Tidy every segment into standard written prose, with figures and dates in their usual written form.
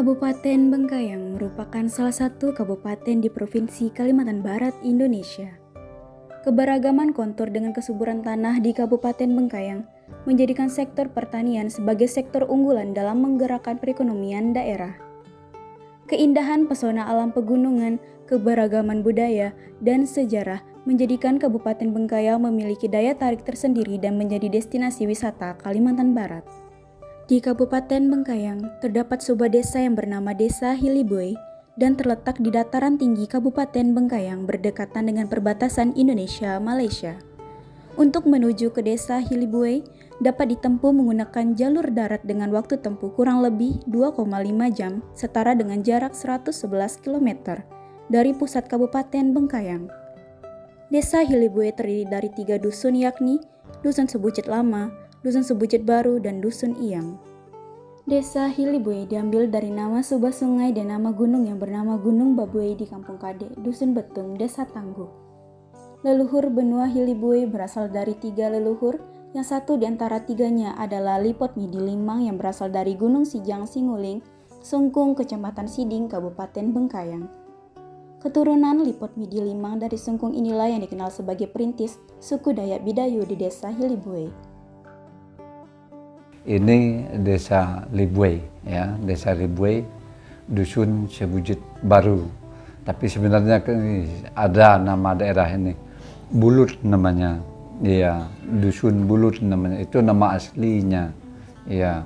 Kabupaten Bengkayang merupakan salah satu kabupaten di Provinsi Kalimantan Barat, Indonesia. Keberagaman kontur dengan kesuburan tanah di Kabupaten Bengkayang menjadikan sektor pertanian sebagai sektor unggulan dalam menggerakkan perekonomian daerah. Keindahan pesona alam pegunungan, keberagaman budaya, dan sejarah menjadikan Kabupaten Bengkayang memiliki daya tarik tersendiri dan menjadi destinasi wisata Kalimantan Barat. Di Kabupaten Bengkayang terdapat sebuah desa yang bernama Desa Hiliboy dan terletak di dataran tinggi Kabupaten Bengkayang berdekatan dengan perbatasan Indonesia-Malaysia. Untuk menuju ke Desa Hiliboy dapat ditempuh menggunakan jalur darat dengan waktu tempuh kurang lebih 2,5 jam setara dengan jarak 111 km dari pusat Kabupaten Bengkayang. Desa Hiliboy terdiri dari 3 dusun yakni Dusun Sebujit Lama, Dusun Sebujit Baru, dan Dusun Iyang. Desa Hiliboy diambil dari nama sebuah sungai dan nama gunung yang bernama Gunung Babuay di Kampung Kadek, Dusun Betung, Desa Tangguh. Leluhur benua Hiliboy berasal dari 3 leluhur, yang satu di antara 3-nya adalah Lipot Midi Limang yang berasal dari Gunung Sijang Singuling, Sungkung, Kecamatan Siding, Kabupaten Bengkayang. Keturunan Lipot Midi Limang dari Sungkung inilah yang dikenal sebagai perintis suku Dayak Bidayu di Desa Hiliboy. Ini Desa Libuai, ya, Desa Libuai, Dusun Sebujit Baru. Tapi sebenarnya ada nama daerah ini, Bulut namanya, ya, Dusun Bulut namanya. Itu nama aslinya, ya.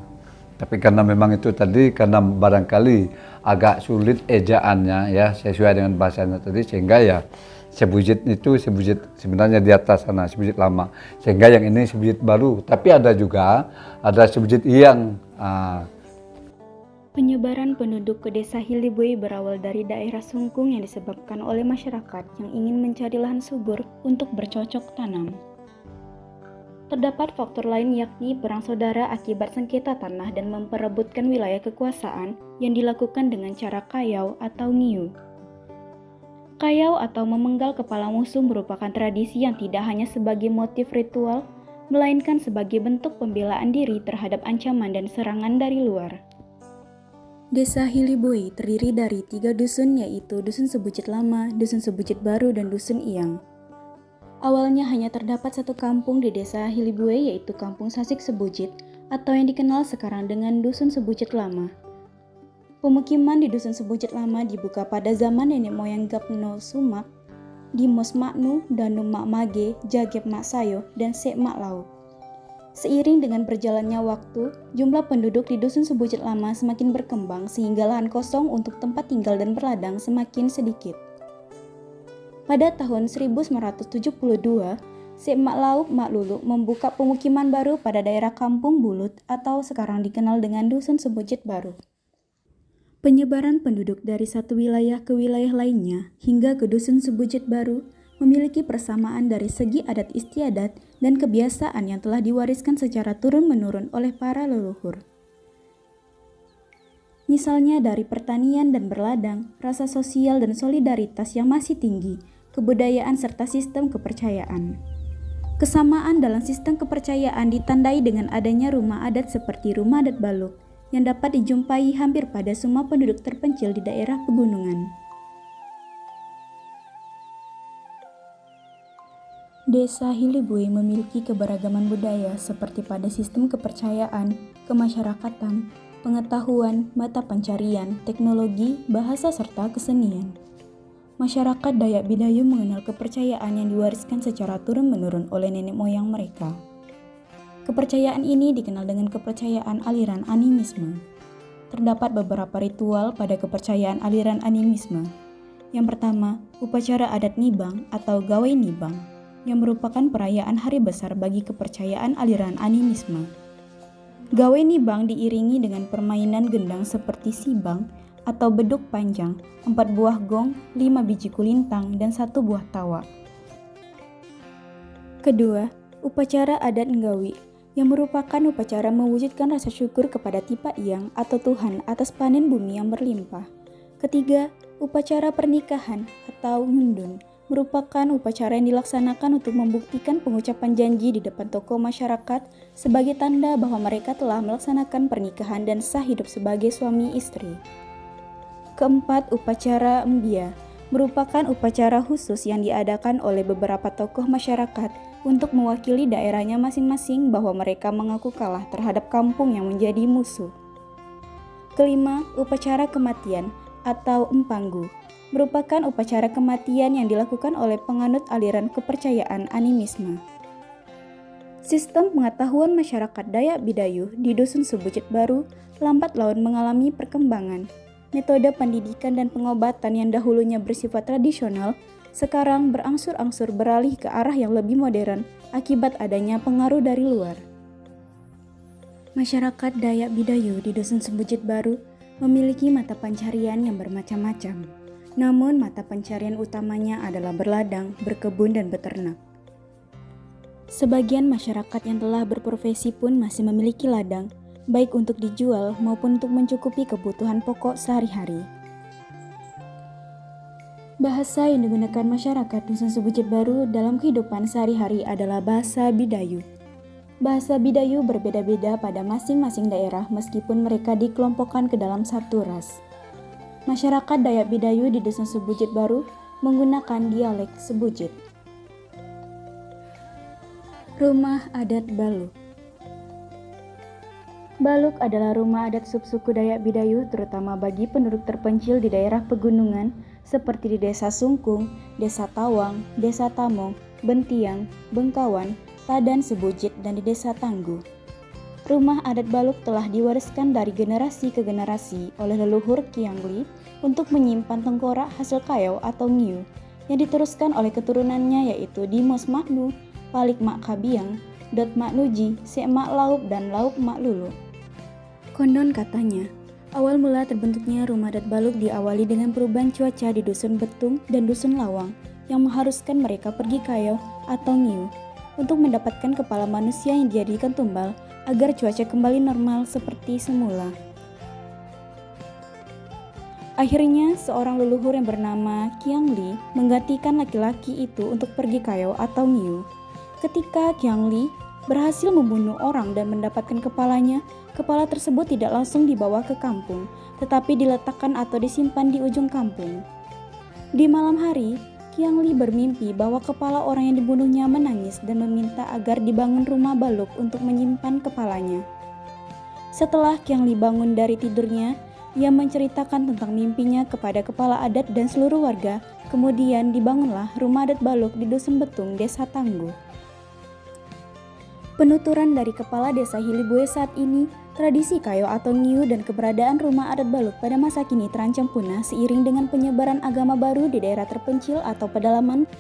Tapi karena memang itu tadi, karena barangkali agak sulit ejaannya, ya, sesuai dengan bahasanya tadi, sehingga ya Sebujit itu Sebujit sebenarnya di atas sana, Sebujit Lama. Sehingga yang ini Sebujit Baru. Tapi ada juga, ada Sebujit Iyang. Penyebaran penduduk ke Desa Hiliboy berawal dari daerah Sungkung yang disebabkan oleh masyarakat yang ingin mencari lahan subur untuk bercocok tanam. Terdapat faktor lain yakni perang saudara akibat sengketa tanah dan memperebutkan wilayah kekuasaan yang dilakukan dengan cara kayau atau ngiu. Kayau atau memenggal kepala musuh merupakan tradisi yang tidak hanya sebagai motif ritual, melainkan sebagai bentuk pembelaan diri terhadap ancaman dan serangan dari luar. Desa Hiliboy terdiri dari 3 dusun yaitu Dusun Sebujit Lama, Dusun Sebujit Baru, dan Dusun Iyang. Awalnya hanya terdapat satu kampung di Desa Hiliboy yaitu Kampung Sasik Sebujit atau yang dikenal sekarang dengan Dusun Sebujit Lama. Pemukiman di Dusun Sebujit Lama dibuka pada zaman nenek moyang Gapno Sumak, Dimos Maknu, Danum Mak Mage, Jagep Mak Sayo, dan Sek Mak Lau. Seiring dengan berjalannya waktu, jumlah penduduk di Dusun Sebujit Lama semakin berkembang sehingga lahan kosong untuk tempat tinggal dan berladang semakin sedikit. Pada tahun 1972, Sek Mak Lau Mak Lulu membuka pemukiman baru pada daerah Kampung Bulut atau sekarang dikenal dengan Dusun Sebujit Baru. Penyebaran penduduk dari satu wilayah ke wilayah lainnya hingga ke Dusun Sebujit Baru memiliki persamaan dari segi adat istiadat dan kebiasaan yang telah diwariskan secara turun-menurun oleh para leluhur. Misalnya dari pertanian dan berladang, rasa sosial dan solidaritas yang masih tinggi, kebudayaan serta sistem kepercayaan. Kesamaan dalam sistem kepercayaan ditandai dengan adanya rumah adat seperti rumah adat Baluk, yang dapat dijumpai hampir pada semua penduduk terpencil di daerah pegunungan. Desa Hiliboy memiliki keberagaman budaya seperti pada sistem kepercayaan, kemasyarakatan, pengetahuan, mata pencarian, teknologi, bahasa, serta kesenian. Masyarakat Dayak Bidayu mengenal kepercayaan yang diwariskan secara turun-menurun oleh nenek moyang mereka. Kepercayaan ini dikenal dengan kepercayaan aliran animisme. Terdapat beberapa ritual pada kepercayaan aliran animisme. Yang pertama, upacara adat Nibang atau Gawai Nibang, yang merupakan perayaan hari besar bagi kepercayaan aliran animisme. Gawai Nibang diiringi dengan permainan gendang seperti sibang atau beduk panjang, 4 buah gong, 5 biji kulintang, dan 1 buah tawa. Kedua, upacara adat Nggawi, yang merupakan upacara mewujudkan rasa syukur kepada Tipa Iyang atau Tuhan atas panen bumi yang berlimpah. Ketiga, upacara pernikahan atau ngundun, merupakan upacara yang dilaksanakan untuk membuktikan pengucapan janji di depan tokoh masyarakat sebagai tanda bahwa mereka telah melaksanakan pernikahan dan sah hidup sebagai suami istri. Keempat, upacara Mbia merupakan upacara khusus yang diadakan oleh beberapa tokoh masyarakat untuk mewakili daerahnya masing-masing bahwa mereka mengaku kalah terhadap kampung yang menjadi musuh. Kelima, upacara kematian atau Empanggu merupakan upacara kematian yang dilakukan oleh penganut aliran kepercayaan animisme. Sistem pengetahuan masyarakat Dayak Bidayuh di Dusun Sebujit Baru lambat laun mengalami perkembangan. Metode pendidikan dan pengobatan yang dahulunya bersifat tradisional, sekarang berangsur-angsur beralih ke arah yang lebih modern akibat adanya pengaruh dari luar. Masyarakat Dayak Bidayuh di Dusun Sebujit Baru memiliki mata pencarian yang bermacam-macam. Namun mata pencarian utamanya adalah berladang, berkebun, dan beternak. Sebagian masyarakat yang telah berprofesi pun masih memiliki ladang, baik untuk dijual maupun untuk mencukupi kebutuhan pokok sehari-hari. Bahasa yang digunakan masyarakat Dusun Sebujit Baru dalam kehidupan sehari-hari adalah bahasa Bidayuh. Bahasa Bidayuh berbeda-beda pada masing-masing daerah meskipun mereka dikelompokkan ke dalam satu ras. Masyarakat Dayak Bidayuh di Dusun Sebujit Baru menggunakan dialek Sebujit. Rumah adat Baluk. Baluk adalah rumah adat subsuku Dayak Bidayuh terutama bagi penduduk terpencil di daerah pegunungan seperti di Desa Sungkung, Desa Tawang, Desa Tamong, Bentiang, Bengkawan, Tadan Sebujit, dan di Desa Tangguh. Rumah adat Baluk telah diwariskan dari generasi ke generasi oleh leluhur Kiangli untuk menyimpan tengkorak hasil kayau atau ngiu yang diteruskan oleh keturunannya yaitu Dimos Maknu, Palik Mak Kabiang, Dot Mak Nuji, Sek Mak Laup, dan Laup Mak Lulu. Konon katanya, awal mula terbentuknya rumah adat Baluk diawali dengan perubahan cuaca di Dusun Betung dan Dusun Lawang yang mengharuskan mereka pergi kayau atau ngiu untuk mendapatkan kepala manusia yang dijadikan tumbal agar cuaca kembali normal seperti semula. Akhirnya, seorang leluhur yang bernama Kiangli menggantikan laki-laki itu untuk pergi kayau atau ngiu. Ketika Kiangli berhasil membunuh orang dan mendapatkan kepalanya, kepala tersebut tidak langsung dibawa ke kampung, tetapi diletakkan atau disimpan di ujung kampung. Di malam hari, Kiangli bermimpi bahwa kepala orang yang dibunuhnya menangis dan meminta agar dibangun rumah Baluk untuk menyimpan kepalanya. Setelah Kiangli bangun dari tidurnya, ia menceritakan tentang mimpinya kepada kepala adat dan seluruh warga. Kemudian dibangunlah rumah adat Baluk di Dusun Betung, Desa Tangguh. Penuturan dari kepala desa Hilibue saat ini, tradisi kayo atau ngiu dan keberadaan rumah adat Baluk pada masa kini terancam punah seiring dengan penyebaran agama baru di daerah terpencil atau pedalaman.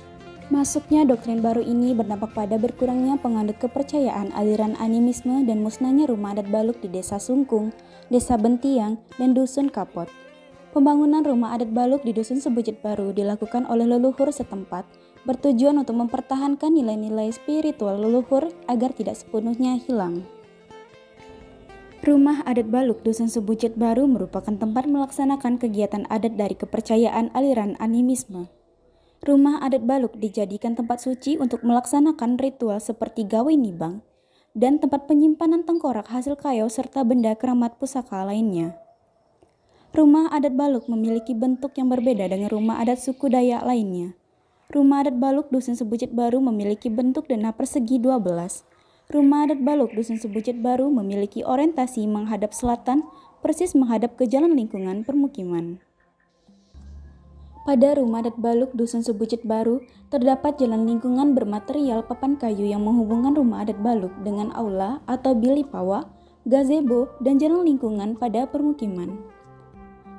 Masuknya doktrin baru ini berdampak pada berkurangnya penganut kepercayaan aliran animisme dan musnahnya rumah adat Baluk di Desa Sungkung, Desa Bentiang, dan Dusun Kapot. Pembangunan rumah adat Baluk di Dusun Sebujit Baru dilakukan oleh leluhur setempat, bertujuan untuk mempertahankan nilai-nilai spiritual leluhur agar tidak sepenuhnya hilang. Rumah adat Baluk Dusun Sebujit Baru merupakan tempat melaksanakan kegiatan adat dari kepercayaan aliran animisme. Rumah adat Baluk dijadikan tempat suci untuk melaksanakan ritual seperti gawe nibang dan tempat penyimpanan tengkorak hasil kayau serta benda keramat pusaka lainnya. Rumah adat Baluk memiliki bentuk yang berbeda dengan rumah adat suku Dayak lainnya. Rumah adat Baluk Dusun Sebujit Baru memiliki bentuk denah persegi 12. Rumah adat Baluk Dusun Sebujit Baru memiliki orientasi menghadap selatan, persis menghadap ke jalan lingkungan permukiman. Pada rumah adat Baluk Dusun Sebujit Baru, terdapat jalan lingkungan bermaterial papan kayu yang menghubungkan rumah adat Baluk dengan aula atau bilik pawa, gazebo, dan jalan lingkungan pada permukiman.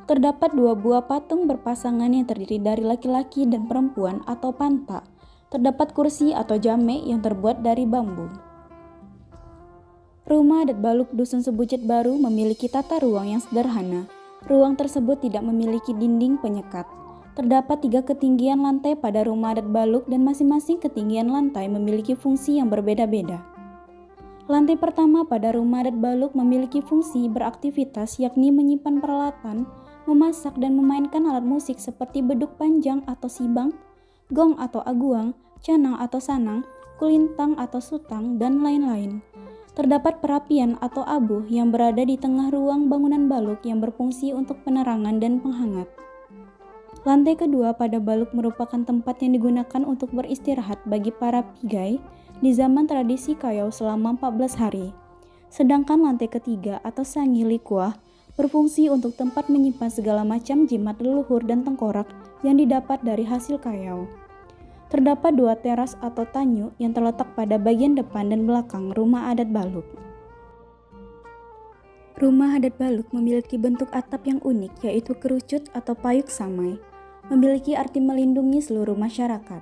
Terdapat 2 buah patung berpasangan yang terdiri dari laki-laki dan perempuan atau panta. Terdapat kursi atau jamek yang terbuat dari bambu. Rumah adat Baluk Dusun Sebujit Baru memiliki tata ruang yang sederhana. Ruang tersebut tidak memiliki dinding penyekat. Terdapat 3 ketinggian lantai pada rumah adat Baluk dan masing-masing ketinggian lantai memiliki fungsi yang berbeda-beda. Lantai pertama pada rumah adat Baluk memiliki fungsi beraktivitas yakni menyimpan peralatan, memasak dan memainkan alat musik seperti beduk panjang atau sibang, gong atau aguang, canang atau sanang, kulintang atau sutang, dan lain-lain. Terdapat perapian atau abu yang berada di tengah ruang bangunan baluk yang berfungsi untuk penerangan dan penghangat. Lantai kedua pada baluk merupakan tempat yang digunakan untuk beristirahat bagi para pigai di zaman tradisi Kayau selama 14 hari. Sedangkan lantai ketiga atau sangi likuah berfungsi untuk tempat menyimpan segala macam jimat leluhur dan tengkorak yang didapat dari hasil Kayau. Terdapat 2 teras atau tanyu yang terletak pada bagian depan dan belakang rumah adat Baluk. Rumah adat Baluk memiliki bentuk atap yang unik, yaitu kerucut atau payuk samai, memiliki arti melindungi seluruh masyarakat.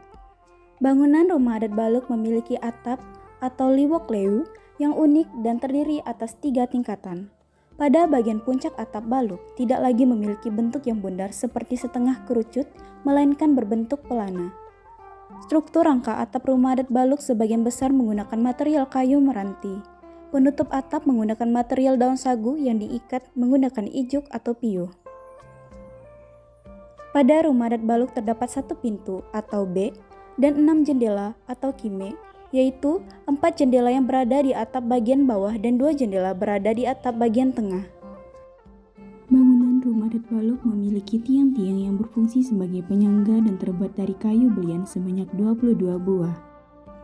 Bangunan rumah adat Baluk memiliki atap atau liwok leu yang unik dan terdiri atas 3 tingkatan. Pada bagian puncak atap Baluk tidak lagi memiliki bentuk yang bundar seperti setengah kerucut, melainkan berbentuk pelana. Struktur rangka atap rumah adat Baluk sebagian besar menggunakan material kayu meranti. Penutup atap menggunakan material daun sagu yang diikat menggunakan ijuk atau piyuh. Pada rumah adat Baluk terdapat 1 pintu atau B dan 6 jendela atau kime, yaitu 4 jendela yang berada di atap bagian bawah dan 2 jendela berada di atap bagian tengah. Bangunan rumah adat Baluk memiliki tiang-tiang yang berfungsi sebagai penyangga dan terbuat dari kayu belian sebanyak 22 buah.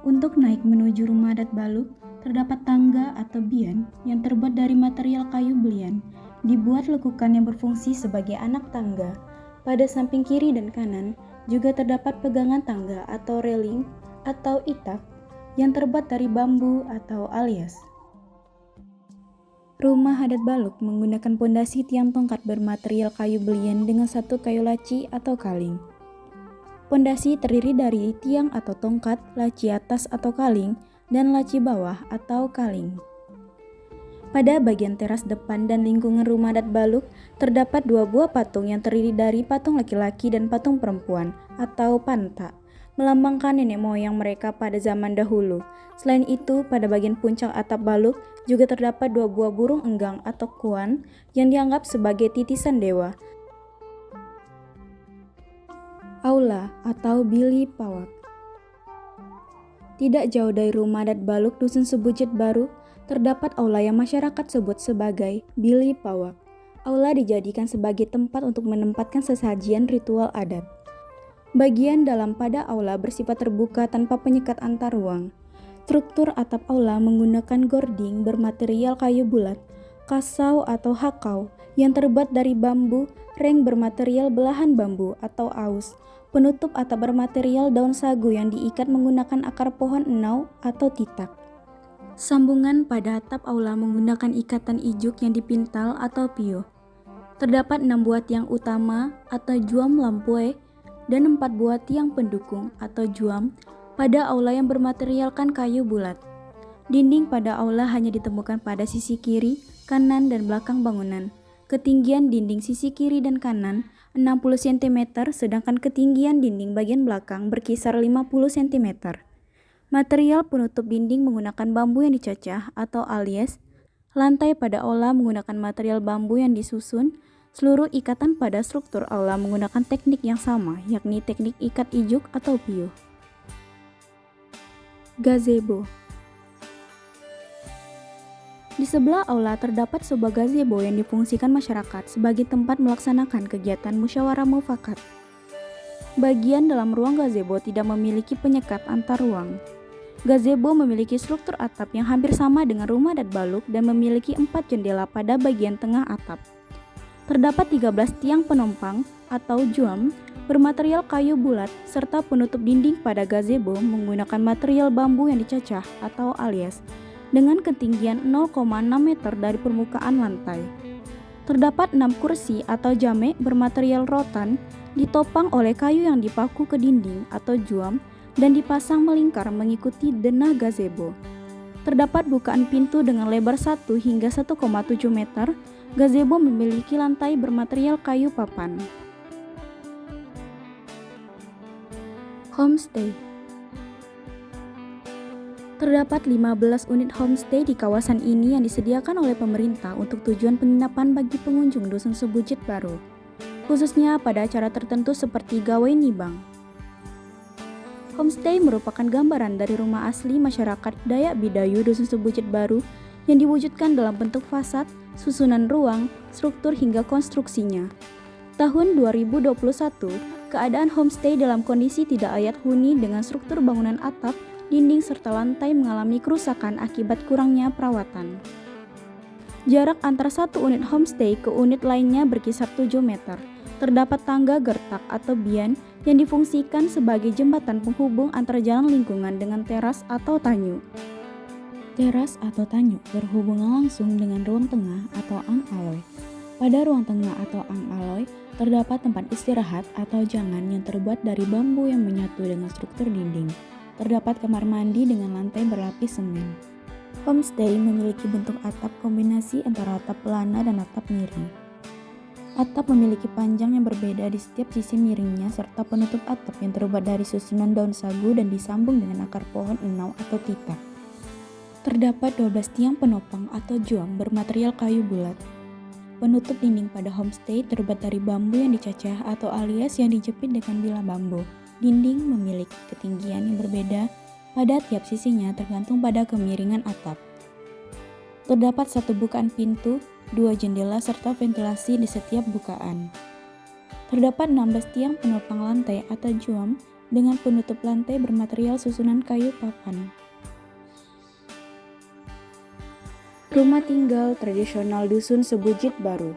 Untuk naik menuju rumah adat Baluk, terdapat tangga atau bian yang terbuat dari material kayu belian, dibuat lekukan yang berfungsi sebagai anak tangga. Pada samping kiri dan kanan juga terdapat pegangan tangga atau railing atau itak yang terbuat dari bambu atau alias. Rumah adat Baluk menggunakan pondasi tiang tongkat bermaterial kayu belian dengan 1 kayu laci atau kaling. Pondasi terdiri dari tiang atau tongkat, laci atas atau kaling, dan laci bawah atau kaling. Pada bagian teras depan dan lingkungan rumah adat Baluk terdapat 2 buah patung yang terdiri dari patung laki-laki dan patung perempuan atau panta, melambangkan nenek moyang mereka pada zaman dahulu. Selain itu, pada bagian puncak atap Baluk juga terdapat 2 buah burung enggang atau kuan yang dianggap sebagai titisan dewa. Aula atau Bili Pawak. Tidak jauh dari rumah adat Baluk Dusun Sebujit Baru, terdapat aula yang masyarakat sebut sebagai Bili Pawak. Aula dijadikan sebagai tempat untuk menempatkan sesajian ritual adat. Bagian dalam pada aula bersifat terbuka tanpa penyekat antar ruang. Struktur atap aula menggunakan gording bermaterial kayu bulat, kasau atau hakau yang terbuat dari bambu, reng bermaterial belahan bambu atau aus, penutup atap bermaterial daun sagu yang diikat menggunakan akar pohon enau atau titak. Sambungan pada atap aula menggunakan ikatan ijuk yang dipintal atau piyuh. Terdapat 6 buah tiang utama atau juam lampue dan 4 buah tiang pendukung atau juam pada aula yang bermaterialkan kayu bulat. Dinding pada aula hanya ditemukan pada sisi kiri, kanan, dan belakang bangunan. Ketinggian dinding sisi kiri dan kanan 60 cm, sedangkan ketinggian dinding bagian belakang berkisar 50 cm. Material penutup dinding menggunakan bambu yang dicacah atau alias. Lantai pada aula menggunakan material bambu yang disusun. Seluruh ikatan pada struktur aula menggunakan teknik yang sama, yakni teknik ikat ijuk atau piyuh. Gazebo. Di sebelah aula terdapat sebuah gazebo yang difungsikan masyarakat sebagai tempat melaksanakan kegiatan musyawarah mufakat. Bagian dalam ruang gazebo tidak memiliki penyekat antar ruang. Gazebo memiliki struktur atap yang hampir sama dengan rumah adat Baluk dan memiliki 4 jendela pada bagian tengah atap. Terdapat 13 tiang penompang atau juam bermaterial kayu bulat serta penutup dinding pada gazebo menggunakan material bambu yang dicacah atau alias dengan ketinggian 0,6 meter dari permukaan lantai. Terdapat 6 kursi atau jamek bermaterial rotan ditopang oleh kayu yang dipaku ke dinding atau juam dan dipasang melingkar mengikuti denah gazebo. Terdapat bukaan pintu dengan lebar 1 hingga 1,7 meter. Gazebo memiliki lantai bermaterial kayu papan. Homestay. Terdapat 15 unit homestay di kawasan ini yang disediakan oleh pemerintah untuk tujuan penginapan bagi pengunjung Dusun Sebujit Baru, khususnya pada acara tertentu seperti Gawai Nibang. Homestay merupakan gambaran dari rumah asli masyarakat Dayak Bidayu Dusun Sebujit Baru yang diwujudkan dalam bentuk fasad, susunan ruang, struktur hingga konstruksinya. Tahun 2021, keadaan homestay dalam kondisi tidak layak huni dengan struktur bangunan atap, dinding serta lantai mengalami kerusakan akibat kurangnya perawatan. Jarak antara satu unit homestay ke unit lainnya berkisar 7 meter. Terdapat tangga gertak atau bian yang difungsikan sebagai jembatan penghubung antara jalan lingkungan dengan teras atau tanyu. Teras atau tanyu berhubungan langsung dengan ruang tengah atau ang aloy. Pada ruang tengah atau ang aloy, terdapat tempat istirahat atau jangan yang terbuat dari bambu yang menyatu dengan struktur dinding. Terdapat kamar mandi dengan lantai berlapis semen. Homestay memiliki bentuk atap kombinasi antara atap pelana dan atap miring. Atap memiliki panjang yang berbeda di setiap sisi miringnya serta penutup atap yang terbuat dari susunan daun sagu dan disambung dengan akar pohon enau atau titak. Terdapat 12 tiang penopang atau juang bermaterial kayu bulat. Penutup dinding pada homestay terbuat dari bambu yang dicacah atau alias yang dijepit dengan bilah bambu. Dinding memiliki ketinggian yang berbeda pada tiap sisinya tergantung pada kemiringan atap. Terdapat satu bukaan pintu, 2 jendela serta ventilasi di setiap bukaan. Terdapat 16 tiang penopang lantai atau juam dengan penutup lantai bermaterial susunan kayu papan. Rumah tinggal tradisional Dusun Sebujit Baru.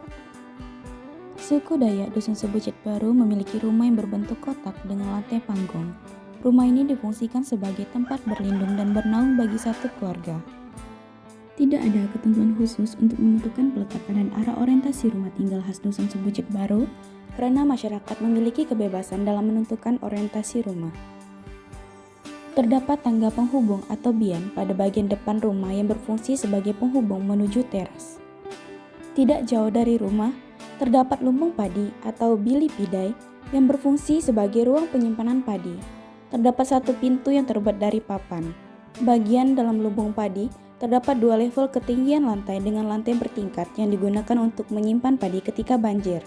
Suku Dayak Dusun Sebujit Baru memiliki rumah yang berbentuk kotak dengan lantai panggung. Rumah ini difungsikan sebagai tempat berlindung dan bernaung bagi satu keluarga. Tidak ada ketentuan khusus untuk menentukan peletakan dan arah orientasi rumah tinggal khas Dusun Sebujit Baru karena masyarakat memiliki kebebasan dalam menentukan orientasi rumah. Terdapat tangga penghubung atau bian pada bagian depan rumah yang berfungsi sebagai penghubung menuju teras. Tidak jauh dari rumah, terdapat lumbung padi atau bilik pidai yang berfungsi sebagai ruang penyimpanan padi. Terdapat satu pintu yang terbuat dari papan. Bagian dalam lumbung padi terdapat 2 level ketinggian lantai dengan lantai bertingkat yang digunakan untuk menyimpan padi ketika banjir.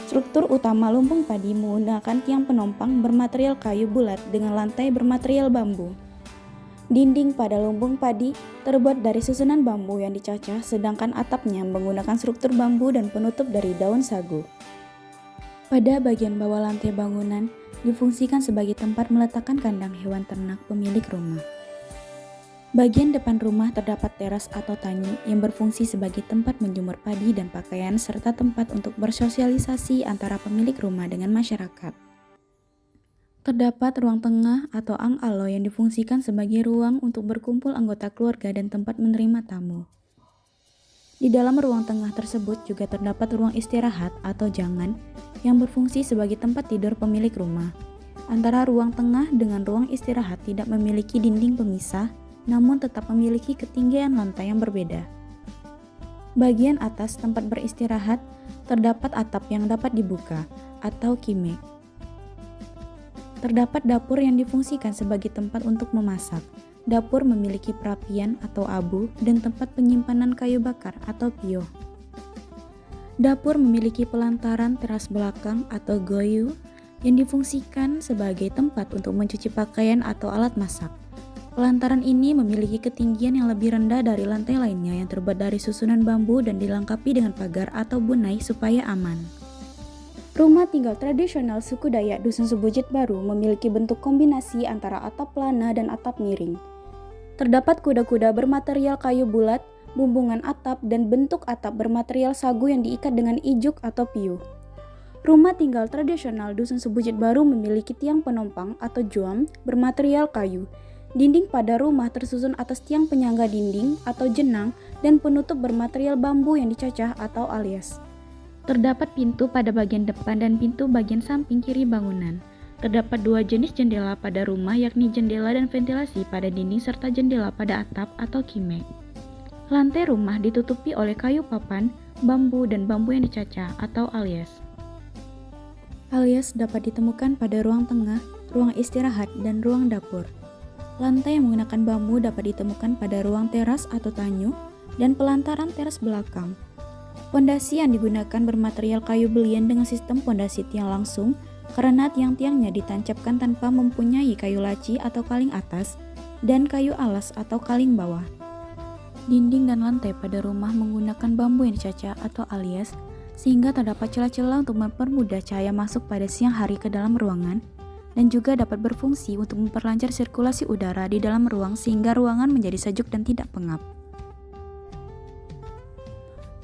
Struktur utama lumbung padi menggunakan tiang penompang bermaterial kayu bulat dengan lantai bermaterial bambu. Dinding pada lumbung padi terbuat dari susunan bambu yang dicacah, sedangkan atapnya menggunakan struktur bambu dan penutup dari daun sagu. Pada bagian bawah lantai bangunan difungsikan sebagai tempat meletakkan kandang hewan ternak pemilik rumah. Bagian depan rumah terdapat teras atau tanyu yang berfungsi sebagai tempat menjemur padi dan pakaian serta tempat untuk bersosialisasi antara pemilik rumah dengan masyarakat. Terdapat ruang tengah atau ang aloy yang difungsikan sebagai ruang untuk berkumpul anggota keluarga dan tempat menerima tamu. Di dalam ruang tengah tersebut juga terdapat ruang istirahat atau jangan yang berfungsi sebagai tempat tidur pemilik rumah. Antara ruang tengah dengan ruang istirahat tidak memiliki dinding pemisah, namun tetap memiliki ketinggian lantai yang berbeda. Bagian atas tempat beristirahat terdapat atap yang dapat dibuka atau kime. Terdapat dapur yang difungsikan sebagai tempat untuk memasak. Dapur memiliki perapian atau abu dan tempat penyimpanan kayu bakar atau pio. Dapur memiliki pelantaran teras belakang atau goyu yang difungsikan sebagai tempat untuk mencuci pakaian atau alat masak. Pelantaran ini memiliki ketinggian yang lebih rendah dari lantai lainnya yang terbuat dari susunan bambu dan dilengkapi dengan pagar atau bunai supaya aman. Rumah tinggal tradisional suku Dayak Dusun Sebujit Baru memiliki bentuk kombinasi antara atap pelana dan atap miring. Terdapat kuda-kuda bermaterial kayu bulat, bumbungan atap, dan bentuk atap bermaterial sagu yang diikat dengan ijuk atau piuh. Rumah tinggal tradisional Dusun Sebujit Baru memiliki tiang penompang atau juam bermaterial kayu. Dinding pada rumah tersusun atas tiang penyangga dinding atau jenang dan penutup bermaterial bambu yang dicacah atau alias. Terdapat pintu pada bagian depan dan pintu bagian samping kiri bangunan. Terdapat 2 jenis jendela pada rumah, yakni jendela dan ventilasi pada dinding serta jendela pada atap atau kime. Lantai rumah ditutupi oleh kayu papan, bambu, dan bambu yang dicacah atau alias. Alias dapat ditemukan pada ruang tengah, ruang istirahat, dan ruang dapur. Lantai yang menggunakan bambu dapat ditemukan pada ruang teras atau tanyu dan pelantaran teras belakang. Pondasi yang digunakan bermaterial kayu belian dengan sistem pondasi tiang langsung karena tiang-tiangnya ditancapkan tanpa mempunyai kayu laci atau kaling atas dan kayu alas atau kaling bawah. Dinding dan lantai pada rumah menggunakan bambu yang dicaca atau alias, sehingga terdapat celah-celah untuk mempermudah cahaya masuk pada siang hari ke dalam ruangan, dan juga dapat berfungsi untuk memperlancar sirkulasi udara di dalam ruang sehingga ruangan menjadi sejuk dan tidak pengap.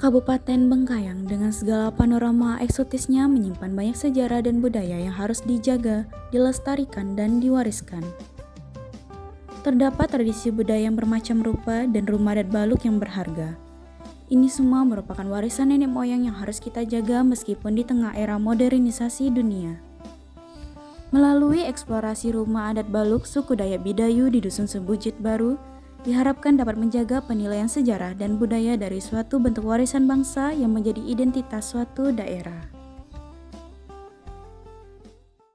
Kabupaten Bengkayang dengan segala panorama eksotisnya menyimpan banyak sejarah dan budaya yang harus dijaga, dilestarikan, dan diwariskan. Terdapat tradisi budaya yang bermacam rupa dan rumah adat Baluk yang berharga. Ini semua merupakan warisan nenek moyang yang harus kita jaga meskipun di tengah era modernisasi dunia. Melalui eksplorasi rumah adat Baluk suku Dayak Bidayu di Dusun Sebujit Baru, diharapkan dapat menjaga penilaian sejarah dan budaya dari suatu bentuk warisan bangsa yang menjadi identitas suatu daerah.